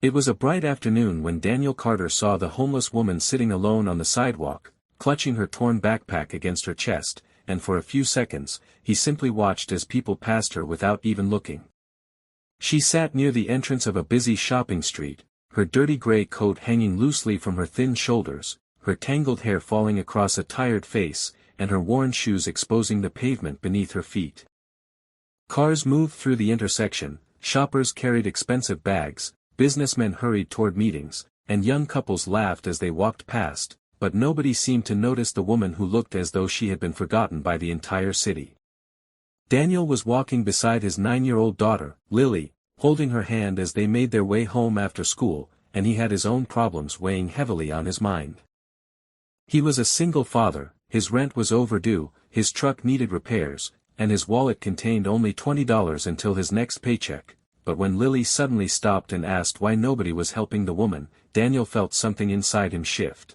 It was a bright afternoon when Daniel Carter saw the homeless woman sitting alone on the sidewalk, clutching her torn backpack against her chest, and for a few seconds, he simply watched as people passed her without even looking. She sat near the entrance of a busy shopping street, her dirty gray coat hanging loosely from her thin shoulders, her tangled hair falling across a tired face, and her worn shoes exposing the pavement beneath her feet. Cars moved through the intersection, shoppers carried expensive bags, businessmen hurried toward meetings, and young couples laughed as they walked past, but nobody seemed to notice the woman who looked as though she had been forgotten by the entire city. Daniel was walking beside his 9-year-old daughter, Lily, holding her hand as they made their way home after school, and he had his own problems weighing heavily on his mind. He was a single father, his rent was overdue, his truck needed repairs, and his wallet contained only $20 until his next paycheck, but when Lily suddenly stopped and asked why nobody was helping the woman, Daniel felt something inside him shift.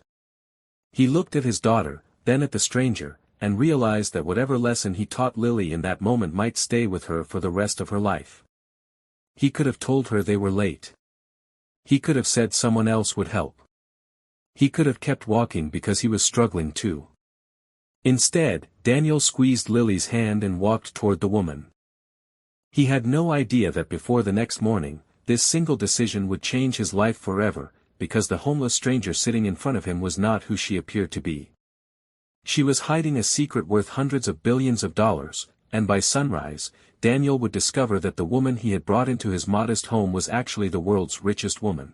He looked at his daughter, then at the stranger, and realized that whatever lesson he taught Lily in that moment might stay with her for the rest of her life. He could have told her they were late. He could have said someone else would help. He could have kept walking because he was struggling too. Instead, Daniel squeezed Lily's hand and walked toward the woman. He had no idea that before the next morning, this single decision would change his life forever, because the homeless stranger sitting in front of him was not who she appeared to be. She was hiding a secret worth hundreds of billions of dollars, and by sunrise, Daniel would discover that the woman he had brought into his modest home was actually the world's richest woman.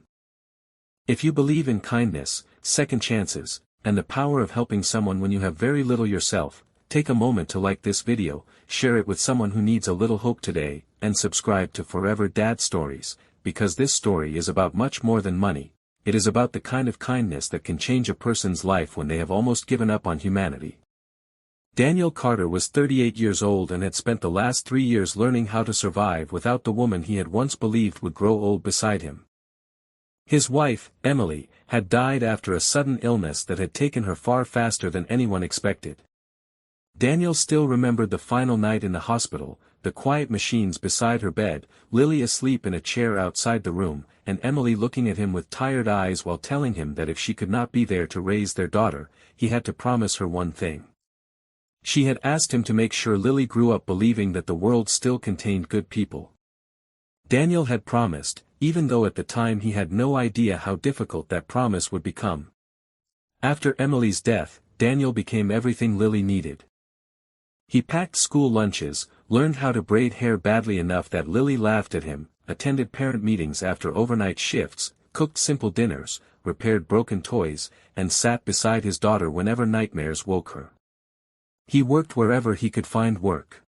If you believe in kindness, second chances, and the power of helping someone when you have very little yourself, take a moment to like this video, share it with someone who needs a little hope today, and subscribe to Forever Dad Stories, because this story is about much more than money. It is about the kind of kindness that can change a person's life when they have almost given up on humanity. Daniel Carter was 38 years old and had spent the last 3 years learning how to survive without the woman he had once believed would grow old beside him. His wife, Emily, had died after a sudden illness that had taken her far faster than anyone expected. Daniel still remembered the final night in the hospital, the quiet machines beside her bed, Lily asleep in a chair outside the room, and Emily looking at him with tired eyes while telling him that if she could not be there to raise their daughter, he had to promise her one thing. She had asked him to make sure Lily grew up believing that the world still contained good people. Daniel had promised, even though at the time he had no idea how difficult that promise would become. After Emily's death, Daniel became everything Lily needed. He packed school lunches, learned how to braid hair badly enough that Lily laughed at him, attended parent meetings after overnight shifts, cooked simple dinners, repaired broken toys, and sat beside his daughter whenever nightmares woke her. He worked wherever he could find work.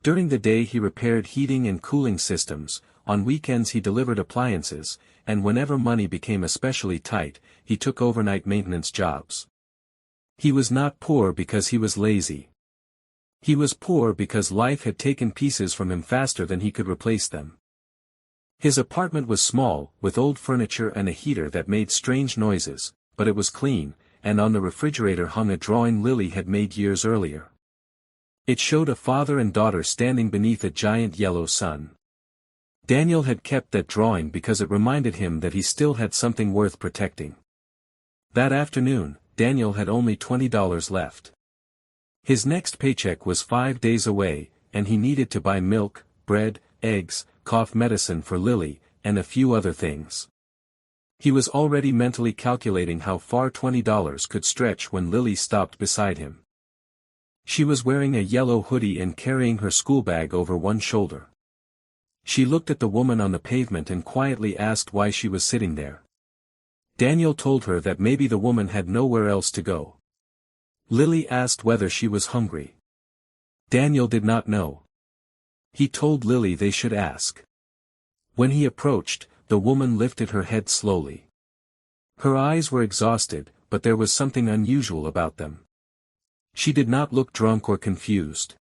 During the day he repaired heating and cooling systems, on weekends he delivered appliances, and whenever money became especially tight, he took overnight maintenance jobs. He was not poor because he was lazy. He was poor because life had taken pieces from him faster than he could replace them. His apartment was small, with old furniture and a heater that made strange noises, but it was clean, and on the refrigerator hung a drawing Lily had made years earlier. It showed a father and daughter standing beneath a giant yellow sun. Daniel had kept that drawing because it reminded him that he still had something worth protecting. That afternoon, Daniel had only $20 left. His next paycheck was 5 days away, and he needed to buy milk, bread, eggs, cough medicine for Lily, and a few other things. He was already mentally calculating how far $20 could stretch when Lily stopped beside him. She was wearing a yellow hoodie and carrying her school bag over one shoulder. She looked at the woman on the pavement and quietly asked why she was sitting there. Daniel told her that maybe the woman had nowhere else to go. Lily asked whether she was hungry. Daniel did not know. He told Lily they should ask. When he approached, the woman lifted her head slowly. Her eyes were exhausted, but there was something unusual about them. She did not look drunk or confused.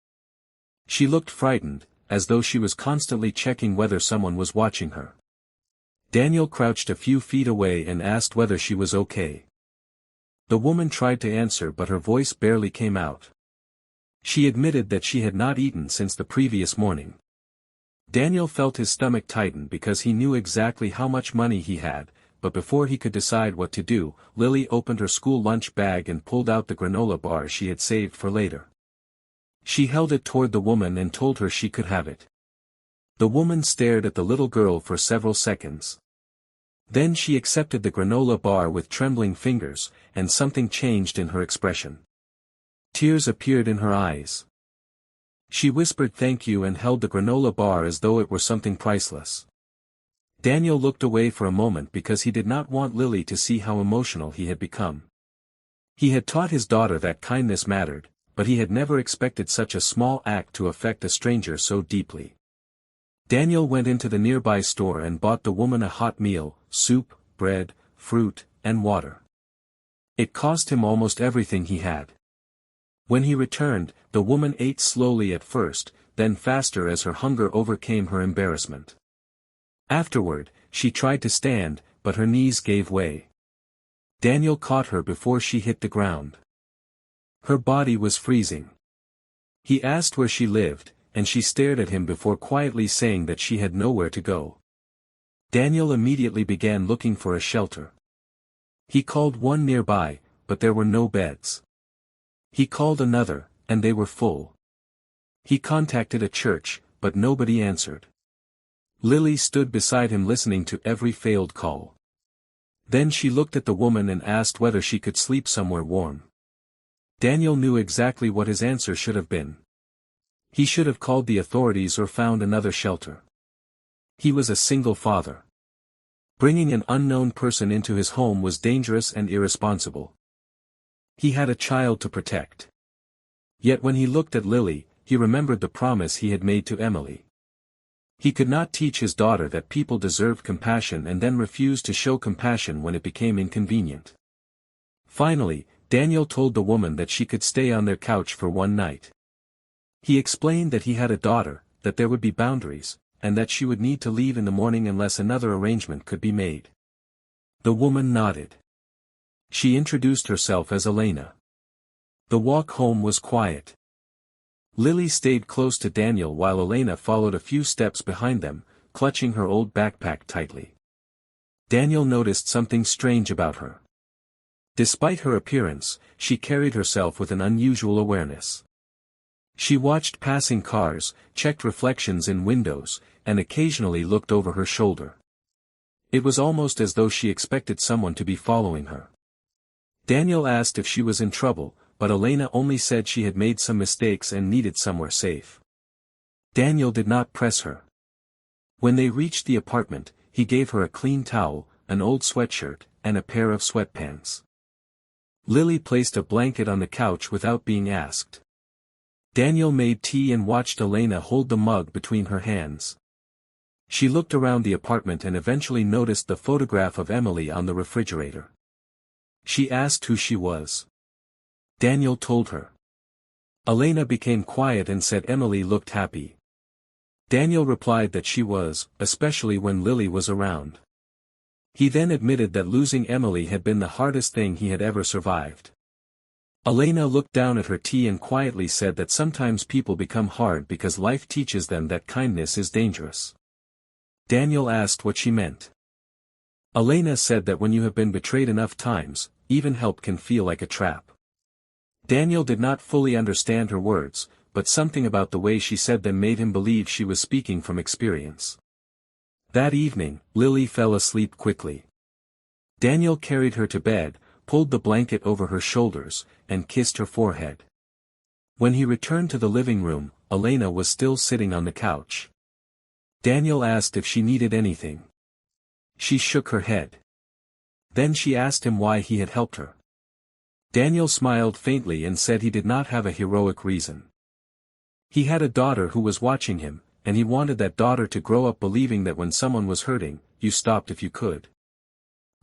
She looked frightened, as though she was constantly checking whether someone was watching her. Daniel crouched a few feet away and asked whether she was okay. The woman tried to answer but her voice barely came out. She admitted that she had not eaten since the previous morning. Daniel felt his stomach tighten because he knew exactly how much money he had, but before he could decide what to do, Lily opened her school lunch bag and pulled out the granola bar she had saved for later. She held it toward the woman and told her she could have it. The woman stared at the little girl for several seconds. Then she accepted the granola bar with trembling fingers, and something changed in her expression. Tears appeared in her eyes. She whispered thank you and held the granola bar as though it were something priceless. Daniel looked away for a moment because he did not want Lily to see how emotional he had become. He had taught his daughter that kindness mattered, but he had never expected such a small act to affect a stranger so deeply. Daniel went into the nearby store and bought the woman a hot meal, soup, bread, fruit, and water. It cost him almost everything he had. When he returned, the woman ate slowly at first, then faster as her hunger overcame her embarrassment. Afterward, she tried to stand, but her knees gave way. Daniel caught her before she hit the ground. Her body was freezing. He asked where she lived, and she stared at him before quietly saying that she had nowhere to go. Daniel immediately began looking for a shelter. He called one nearby, but there were no beds. He called another, and they were full. He contacted a church, but nobody answered. Lily stood beside him listening to every failed call. Then she looked at the woman and asked whether she could sleep somewhere warm. Daniel knew exactly what his answer should have been. He should have called the authorities or found another shelter. He was a single father. Bringing an unknown person into his home was dangerous and irresponsible. He had a child to protect. Yet when he looked at Lily, he remembered the promise he had made to Emily. He could not teach his daughter that people deserved compassion and then refuse to show compassion when it became inconvenient. Finally, Daniel told the woman that she could stay on their couch for one night. He explained that he had a daughter, that there would be boundaries, and that she would need to leave in the morning unless another arrangement could be made. The woman nodded. She introduced herself as Elena. The walk home was quiet. Lily stayed close to Daniel while Elena followed a few steps behind them, clutching her old backpack tightly. Daniel noticed something strange about her. Despite her appearance, she carried herself with an unusual awareness. She watched passing cars, checked reflections in windows, and occasionally looked over her shoulder. It was almost as though she expected someone to be following her. Daniel asked if she was in trouble, but Elena only said she had made some mistakes and needed somewhere safe. Daniel did not press her. When they reached the apartment, he gave her a clean towel, an old sweatshirt, and a pair of sweatpants. Lily placed a blanket on the couch without being asked. Daniel made tea and watched Elena hold the mug between her hands. She looked around the apartment and eventually noticed the photograph of Emily on the refrigerator. She asked who she was. Daniel told her. Elena became quiet and said Emily looked happy. Daniel replied that she was, especially when Lily was around. He then admitted that losing Emily had been the hardest thing he had ever survived. Elena looked down at her tea and quietly said that sometimes people become hard because life teaches them that kindness is dangerous. Daniel asked what she meant. Elena said that when you have been betrayed enough times, even help can feel like a trap. Daniel did not fully understand her words, but something about the way she said them made him believe she was speaking from experience. That evening, Lily fell asleep quickly. Daniel carried her to bed, pulled the blanket over her shoulders, and kissed her forehead. When he returned to the living room, Elena was still sitting on the couch. Daniel asked if she needed anything. She shook her head. Then she asked him why he had helped her. Daniel smiled faintly and said he did not have a heroic reason. He had a daughter who was watching him, and he wanted that daughter to grow up believing that when someone was hurting, you stopped if you could.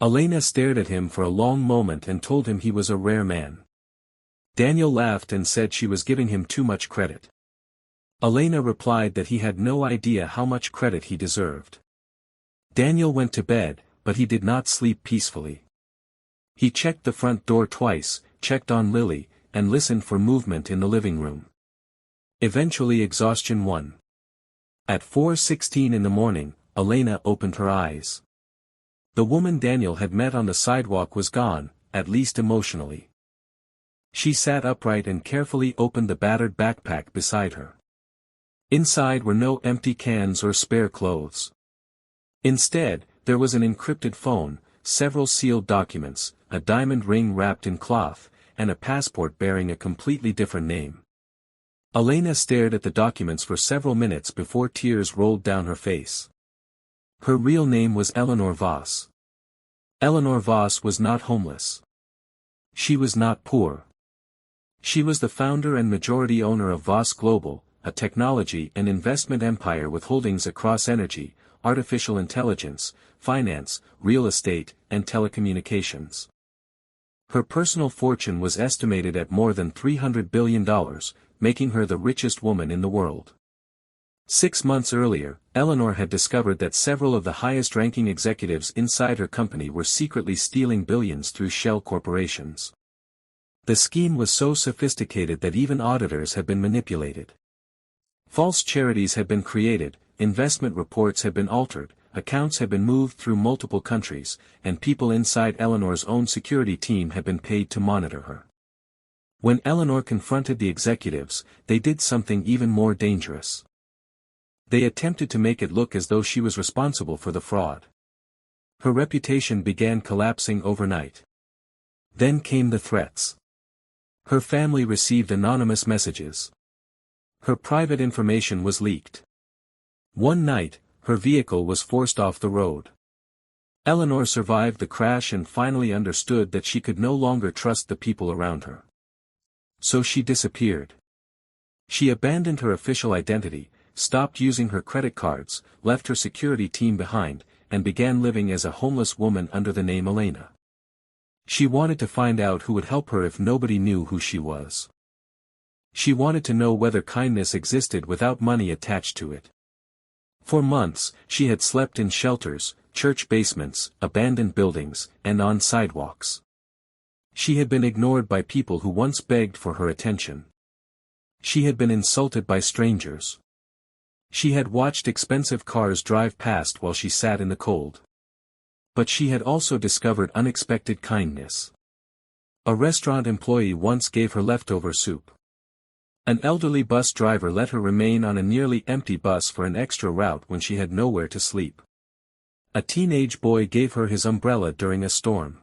Elena stared at him for a long moment and told him he was a rare man. Daniel laughed and said she was giving him too much credit. Elena replied that he had no idea how much credit he deserved. Daniel went to bed, but he did not sleep peacefully. He checked the front door twice, checked on Lily, and listened for movement in the living room. Eventually exhaustion won. At 4:16 in the morning, Elena opened her eyes. The woman Daniel had met on the sidewalk was gone, at least emotionally. She sat upright and carefully opened the battered backpack beside her. Inside were no empty cans or spare clothes. Instead, there was an encrypted phone, several sealed documents, a diamond ring wrapped in cloth, and a passport bearing a completely different name. Elena stared at the documents for several minutes before tears rolled down her face. Her real name was Eleanor Voss. Eleanor Voss was not homeless. She was not poor. She was the founder and majority owner of Voss Global, a technology and investment empire with holdings across energy, artificial intelligence, finance, real estate, and telecommunications. Her personal fortune was estimated at more than $300 billion, making her the richest woman in the world. 6 months earlier, Eleanor had discovered that several of the highest-ranking executives inside her company were secretly stealing billions through shell corporations. The scheme was so sophisticated that even auditors had been manipulated. False charities had been created, investment reports had been altered, accounts had been moved through multiple countries, and people inside Eleanor's own security team had been paid to monitor her. When Eleanor confronted the executives, they did something even more dangerous. They attempted to make it look as though she was responsible for the fraud. Her reputation began collapsing overnight. Then came the threats. Her family received anonymous messages. Her private information was leaked. One night, her vehicle was forced off the road. Eleanor survived the crash and finally understood that she could no longer trust the people around her. So she disappeared. She abandoned her official identity, stopped using her credit cards, left her security team behind, and began living as a homeless woman under the name Elena. She wanted to find out who would help her if nobody knew who she was. She wanted to know whether kindness existed without money attached to it. For months, she had slept in shelters, church basements, abandoned buildings, and on sidewalks. She had been ignored by people who once begged for her attention. She had been insulted by strangers. She had watched expensive cars drive past while she sat in the cold. But she had also discovered unexpected kindness. A restaurant employee once gave her leftover soup. An elderly bus driver let her remain on a nearly empty bus for an extra route when she had nowhere to sleep. A teenage boy gave her his umbrella during a storm.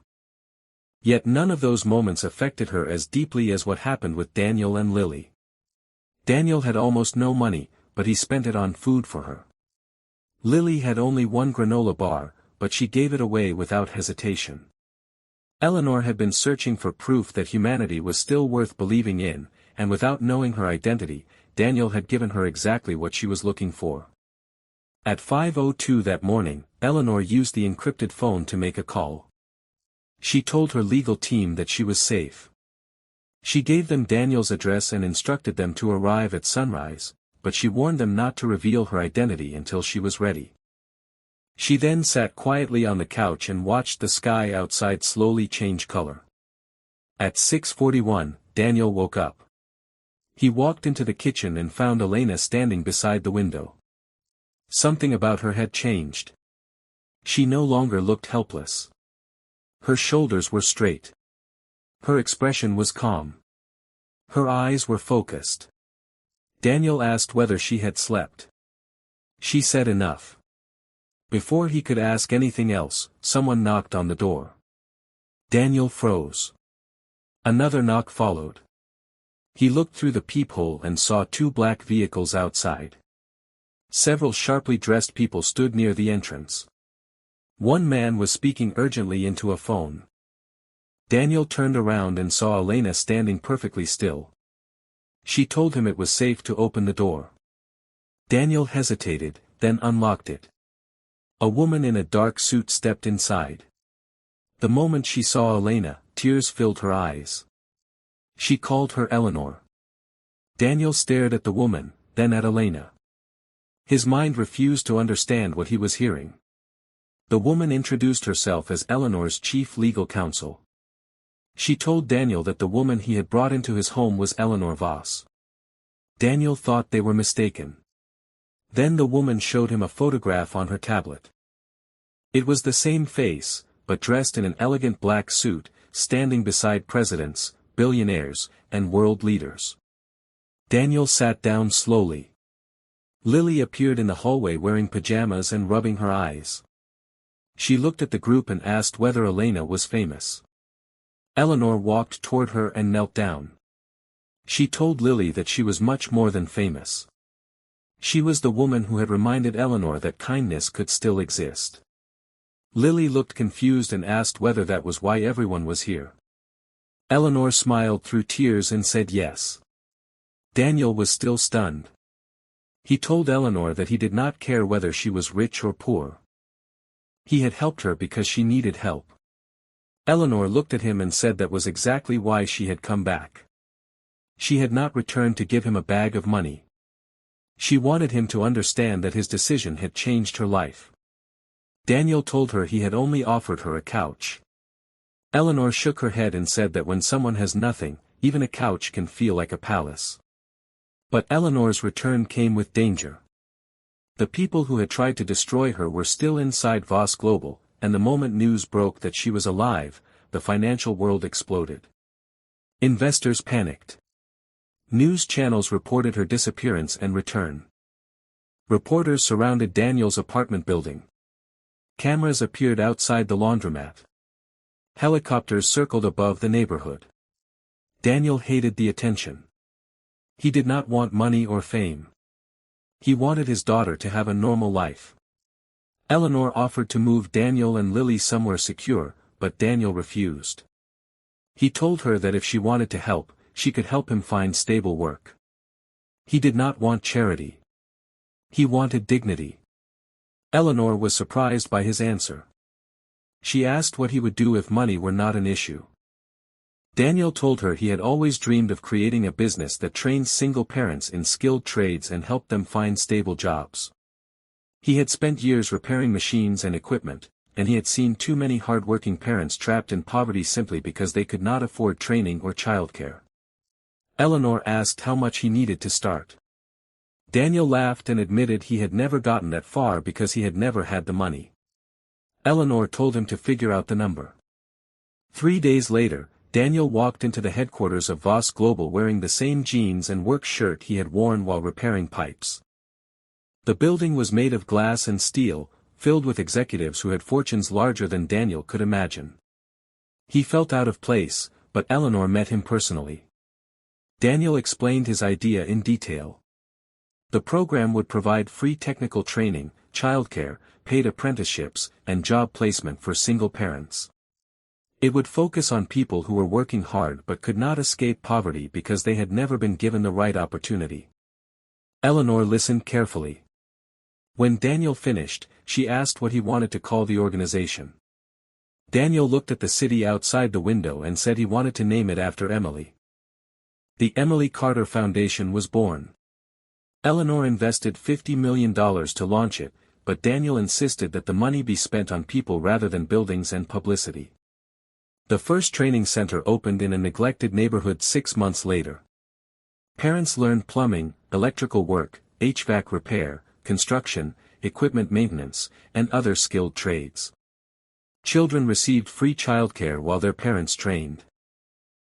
Yet none of those moments affected her as deeply as what happened with Daniel and Lily. Daniel had almost no money, but he spent it on food for her. Lily had only one granola bar, but she gave it away without hesitation. Eleanor had been searching for proof that humanity was still worth believing in, and without knowing her identity, Daniel had given her exactly what she was looking for. At 5:02 that morning, Eleanor used the encrypted phone to make a call. She told her legal team that she was safe. She gave them Daniel's address and instructed them to arrive at sunrise, but she warned them not to reveal her identity until she was ready. She then sat quietly on the couch and watched the sky outside slowly change color. At 6:41, Daniel woke up. He walked into the kitchen and found Elena standing beside the window. Something about her had changed. She no longer looked helpless. Her shoulders were straight. Her expression was calm. Her eyes were focused. Daniel asked whether she had slept. She said enough. Before he could ask anything else, someone knocked on the door. Daniel froze. Another knock followed. He looked through the peephole and saw 2 black vehicles outside. Several sharply dressed people stood near the entrance. One man was speaking urgently into a phone. Daniel turned around and saw Elena standing perfectly still. She told him it was safe to open the door. Daniel hesitated, then unlocked it. A woman in a dark suit stepped inside. The moment she saw Elena, tears filled her eyes. She called her Eleanor. Daniel stared at the woman, then at Elena. His mind refused to understand what he was hearing. The woman introduced herself as Eleanor's chief legal counsel. She told Daniel that the woman he had brought into his home was Eleanor Voss. Daniel thought they were mistaken. Then the woman showed him a photograph on her tablet. It was the same face, but dressed in an elegant black suit, standing beside presidents, billionaires, and world leaders. Daniel sat down slowly. Lily appeared in the hallway wearing pajamas and rubbing her eyes. She looked at the group and asked whether Elena was famous. Eleanor walked toward her and knelt down. She told Lily that she was much more than famous. She was the woman who had reminded Eleanor that kindness could still exist. Lily looked confused and asked whether that was why everyone was here. Eleanor smiled through tears and said yes. Daniel was still stunned. He told Eleanor that he did not care whether she was rich or poor. He had helped her because she needed help. Eleanor looked at him and said that was exactly why she had come back. She had not returned to give him a bag of money. She wanted him to understand that his decision had changed her life. Daniel told her he had only offered her a couch. Eleanor shook her head and said that when someone has nothing, even a couch can feel like a palace. But Eleanor's return came with danger. The people who had tried to destroy her were still inside Voss Global, and the moment news broke that she was alive, the financial world exploded. Investors panicked. News channels reported her disappearance and return. Reporters surrounded Daniel's apartment building. Cameras appeared outside the laundromat. Helicopters circled above the neighborhood. Daniel hated the attention. He did not want money or fame. He wanted his daughter to have a normal life. Eleanor offered to move Daniel and Lily somewhere secure, but Daniel refused. He told her that if she wanted to help, she could help him find stable work. He did not want charity. He wanted dignity. Eleanor was surprised by his answer. She asked what he would do if money were not an issue. Daniel told her he had always dreamed of creating a business that trains single parents in skilled trades and helped them find stable jobs. He had spent years repairing machines and equipment, and he had seen too many hard-working parents trapped in poverty simply because they could not afford training or childcare. Eleanor asked how much he needed to start. Daniel laughed and admitted he had never gotten that far because he had never had the money. Eleanor told him to figure out the number. 3 days later, Daniel walked into the headquarters of Voss Global wearing the same jeans and work shirt he had worn while repairing pipes. The building was made of glass and steel, filled with executives who had fortunes larger than Daniel could imagine. He felt out of place, but Eleanor met him personally. Daniel explained his idea in detail. The program would provide free technical training, childcare, paid apprenticeships, and job placement for single parents. It would focus on people who were working hard but could not escape poverty because they had never been given the right opportunity. Eleanor listened carefully. When Daniel finished, she asked what he wanted to call the organization. Daniel looked at the city outside the window and said he wanted to name it after Emily. The Emily Carter Foundation was born. Eleanor invested $50 million to launch it, but Daniel insisted that the money be spent on people rather than buildings and publicity. The first training center opened in a neglected neighborhood 6 months later. Parents learned plumbing, electrical work, HVAC repair, construction, equipment maintenance, and other skilled trades. Children received free childcare while their parents trained.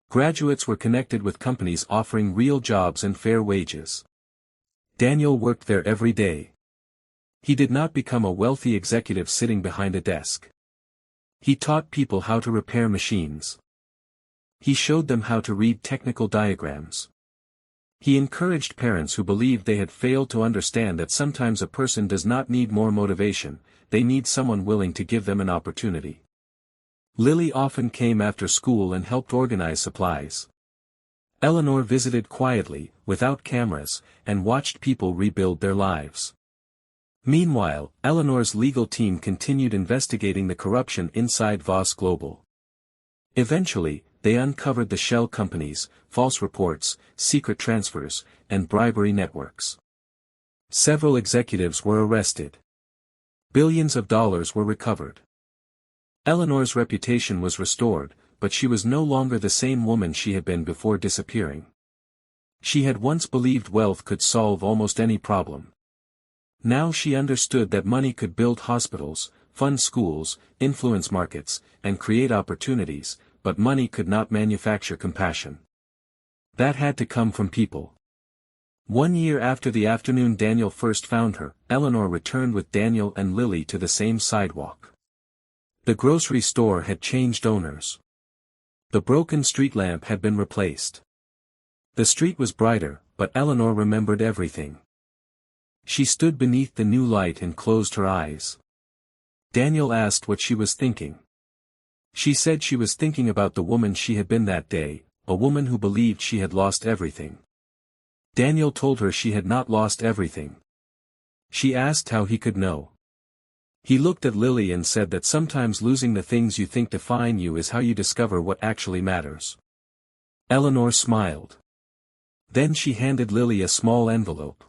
Graduates were connected with companies offering real jobs and fair wages. Daniel worked there every day. He did not become a wealthy executive sitting behind a desk. He taught people how to repair machines. He showed them how to read technical diagrams. He encouraged parents who believed they had failed to understand that sometimes a person does not need more motivation, they need someone willing to give them an opportunity. Lily often came after school and helped organize supplies. Eleanor visited quietly, without cameras, and watched people rebuild their lives. Meanwhile, Eleanor's legal team continued investigating the corruption inside Voss Global. Eventually, they uncovered the shell companies, false reports, secret transfers, and bribery networks. Several executives were arrested. Billions of dollars were recovered. Eleanor's reputation was restored, but she was no longer the same woman she had been before disappearing. She had once believed wealth could solve almost any problem. Now she understood that money could build hospitals, fund schools, influence markets, and create opportunities, but money could not manufacture compassion. That had to come from people. 1 year after the afternoon Daniel first found her, Eleanor returned with Daniel and Lily to the same sidewalk. The grocery store had changed owners. The broken street lamp had been replaced. The street was brighter, but Eleanor remembered everything. She stood beneath the new light and closed her eyes. Daniel asked what she was thinking. She said she was thinking about the woman she had been that day, a woman who believed she had lost everything. Daniel told her she had not lost everything. She asked how he could know. He looked at Lily and said that sometimes losing the things you think define you is how you discover what actually matters. Eleanor smiled. Then she handed Lily a small envelope.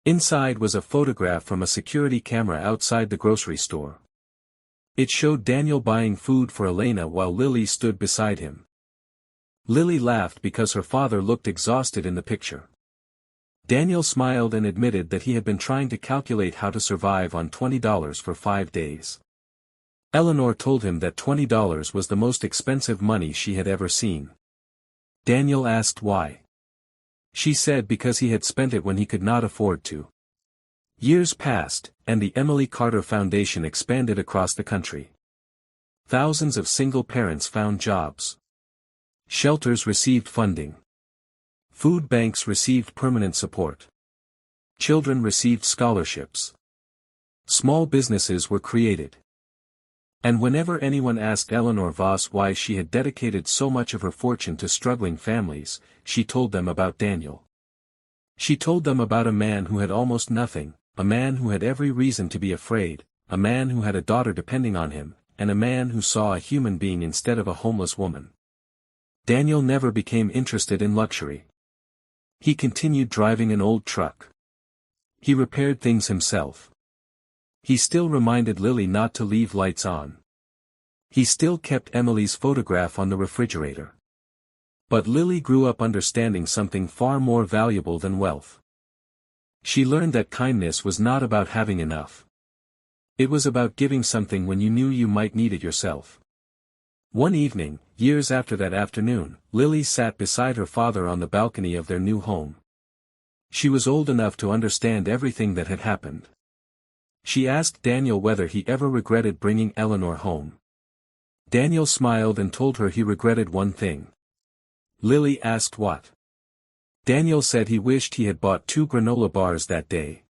Inside was a photograph from a security camera outside the grocery store. It showed Daniel buying food for Elena while Lily stood beside him. Lily laughed because her father looked exhausted in the picture. Daniel smiled and admitted that he had been trying to calculate how to survive on $20 for 5 days. Eleanor told him that $20 was the most expensive money she had ever seen. Daniel asked why. She said because he had spent it when he could not afford to. Years passed, and the Emily Carter Foundation expanded across the country. Thousands of single parents found jobs. Shelters received funding. Food banks received permanent support. Children received scholarships. Small businesses were created. And whenever anyone asked Eleanor Voss why she had dedicated so much of her fortune to struggling families, she told them about Daniel. She told them about a man who had almost nothing, a man who had every reason to be afraid, a man who had a daughter depending on him, and a man who saw a human being instead of a homeless woman. Daniel never became interested in luxury. He continued driving an old truck. He repaired things himself. He still reminded Lily not to leave lights on. He still kept Emily's photograph on the refrigerator. But Lily grew up understanding something far more valuable than wealth. She learned that kindness was not about having enough. It was about giving something when you knew you might need it yourself. One evening, years after that afternoon, Lily sat beside her father on the balcony of their new home. She was old enough to understand everything that had happened. She asked Daniel whether he ever regretted bringing Eleanor home. Daniel smiled and told her he regretted one thing. Lily asked what. Daniel said he wished he had bought 2 granola bars that day.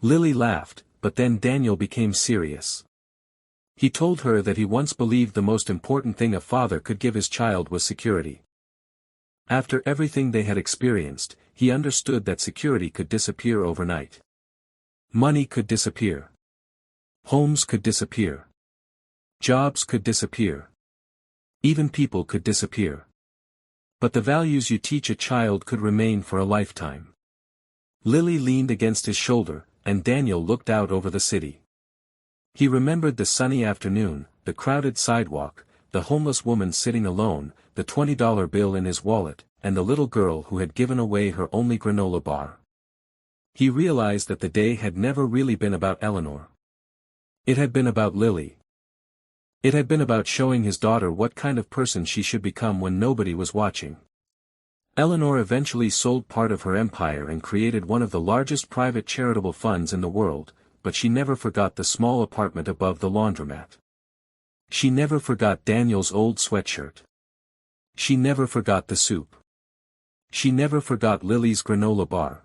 Lily laughed, but then Daniel became serious. He told her that he once believed the most important thing a father could give his child was security. After everything they had experienced, he understood that security could disappear overnight. Money could disappear. Homes could disappear. Jobs could disappear. Even people could disappear. But the values you teach a child could remain for a lifetime. Lily leaned against his shoulder, and Daniel looked out over the city. He remembered the sunny afternoon, the crowded sidewalk, the homeless woman sitting alone, the $20 bill in his wallet, and the little girl who had given away her only granola bar. He realized that the day had never really been about Eleanor. It had been about Lily. It had been about showing his daughter what kind of person she should become when nobody was watching. Eleanor eventually sold part of her empire and created one of the largest private charitable funds in the world, but she never forgot the small apartment above the laundromat. She never forgot Daniel's old sweatshirt. She never forgot the soup. She never forgot Lily's granola bar.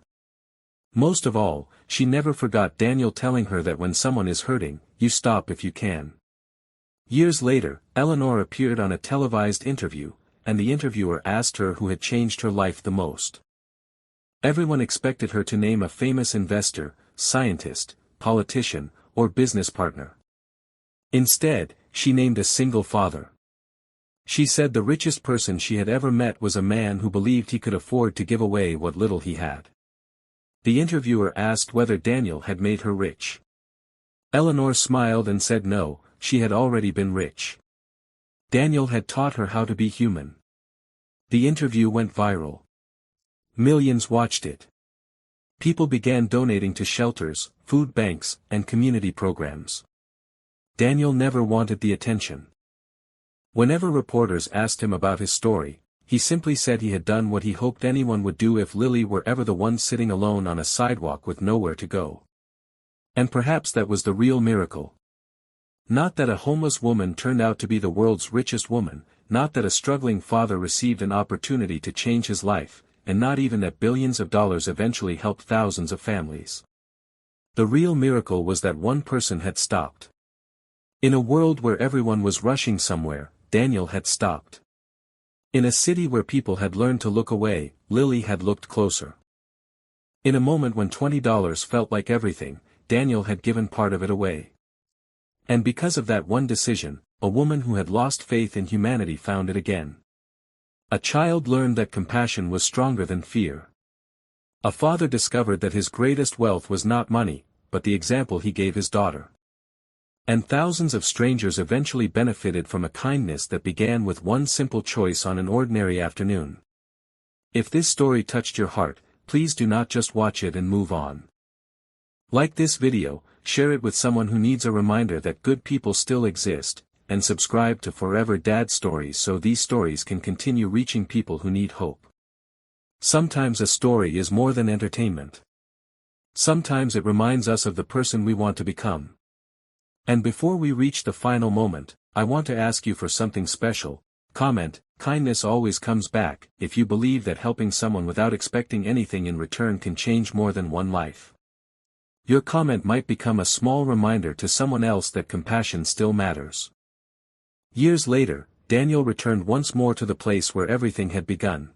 Most of all, she never forgot Daniel telling her that when someone is hurting, you stop if you can. Years later, Eleanor appeared on a televised interview, and the interviewer asked her who had changed her life the most. Everyone expected her to name a famous investor, scientist, politician, or business partner. Instead, she named a single father. She said the richest person she had ever met was a man who believed he could afford to give away what little he had. The interviewer asked whether Daniel had made her rich. Eleanor smiled and said no, she had already been rich. Daniel had taught her how to be human. The interview went viral. Millions watched it. People began donating to shelters, food banks, and community programs. Daniel never wanted the attention. Whenever reporters asked him about his story, he simply said he had done what he hoped anyone would do if Lily were ever the one sitting alone on a sidewalk with nowhere to go. And perhaps that was the real miracle. Not that a homeless woman turned out to be the world's richest woman, not that a struggling father received an opportunity to change his life, and not even that billions of dollars eventually helped thousands of families. The real miracle was that one person had stopped. In a world where everyone was rushing somewhere, Daniel had stopped. In a city where people had learned to look away, Lily had looked closer. In a moment when $20 felt like everything, Daniel had given part of it away. And because of that one decision, a woman who had lost faith in humanity found it again. A child learned that compassion was stronger than fear. A father discovered that his greatest wealth was not money, but the example he gave his daughter. And thousands of strangers eventually benefited from a kindness that began with one simple choice on an ordinary afternoon. If this story touched your heart, please do not just watch it and move on. Like this video, share it with someone who needs a reminder that good people still exist, and subscribe to Forever Dad Stories so these stories can continue reaching people who need hope. Sometimes a story is more than entertainment. Sometimes it reminds us of the person we want to become. And before we reach the final moment, I want to ask you for something special. Comment, kindness always comes back, if you believe that helping someone without expecting anything in return can change more than one life. Your comment might become a small reminder to someone else that compassion still matters. Years later, Daniel returned once more to the place where everything had begun.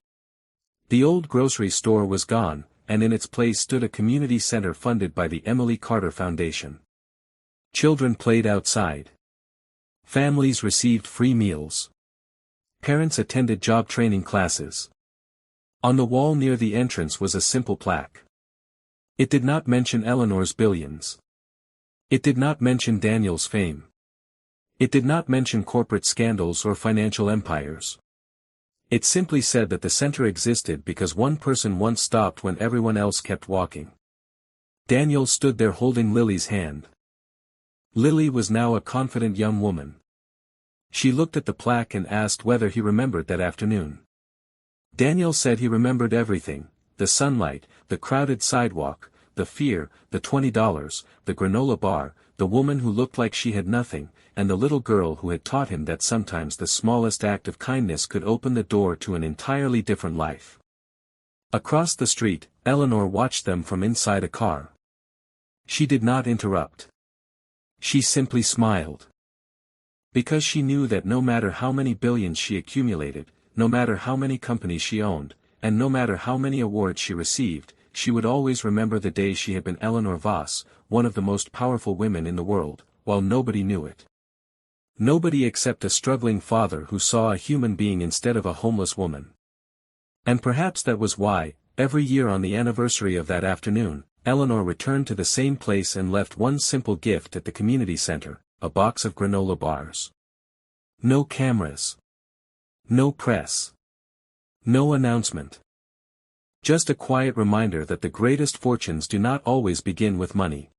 The old grocery store was gone, and in its place stood a community center funded by the Emily Carter Foundation. Children played outside. Families received free meals. Parents attended job training classes. On the wall near the entrance was a simple plaque. It did not mention Eleanor's billions. It did not mention Daniel's fame. It did not mention corporate scandals or financial empires. It simply said that the center existed because one person once stopped when everyone else kept walking. Daniel stood there holding Lily's hand. Lily was now a confident young woman. She looked at the plaque and asked whether he remembered that afternoon. Daniel said he remembered everything: the sunlight, the crowded sidewalk, the fear, the $20, the granola bar, the woman who looked like she had nothing, and the little girl who had taught him that sometimes the smallest act of kindness could open the door to an entirely different life. Across the street, Eleanor watched them from inside a car. She did not interrupt. She simply smiled. Because she knew that no matter how many billions she accumulated, no matter how many companies she owned, and no matter how many awards she received, she would always remember the day she had been Eleanor Voss, one of the most powerful women in the world, while nobody knew it. Nobody except a struggling father who saw a human being instead of a homeless woman. And perhaps that was why, every year on the anniversary of that afternoon, Eleanor returned to the same place and left one simple gift at the community center: a box of granola bars. No cameras. No press. No announcement. Just a quiet reminder that the greatest fortunes do not always begin with money.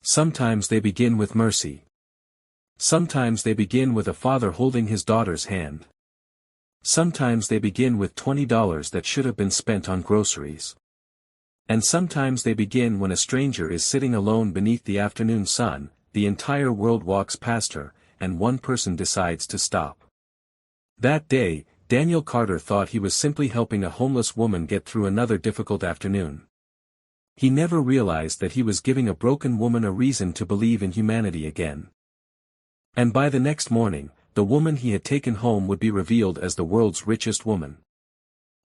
Sometimes they begin with mercy. Sometimes they begin with a father holding his daughter's hand. Sometimes they begin with $20 that should have been spent on groceries. And sometimes they begin when a stranger is sitting alone beneath the afternoon sun, the entire world walks past her, and one person decides to stop. That day, Daniel Carter thought he was simply helping a homeless woman get through another difficult afternoon. He never realized that he was giving a broken woman a reason to believe in humanity again. And by the next morning, the woman he had taken home would be revealed as the world's richest woman.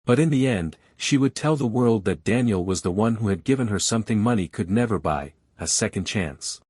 But in the end, she would tell the world that Daniel was the one who had given her something money could never buy: a second chance.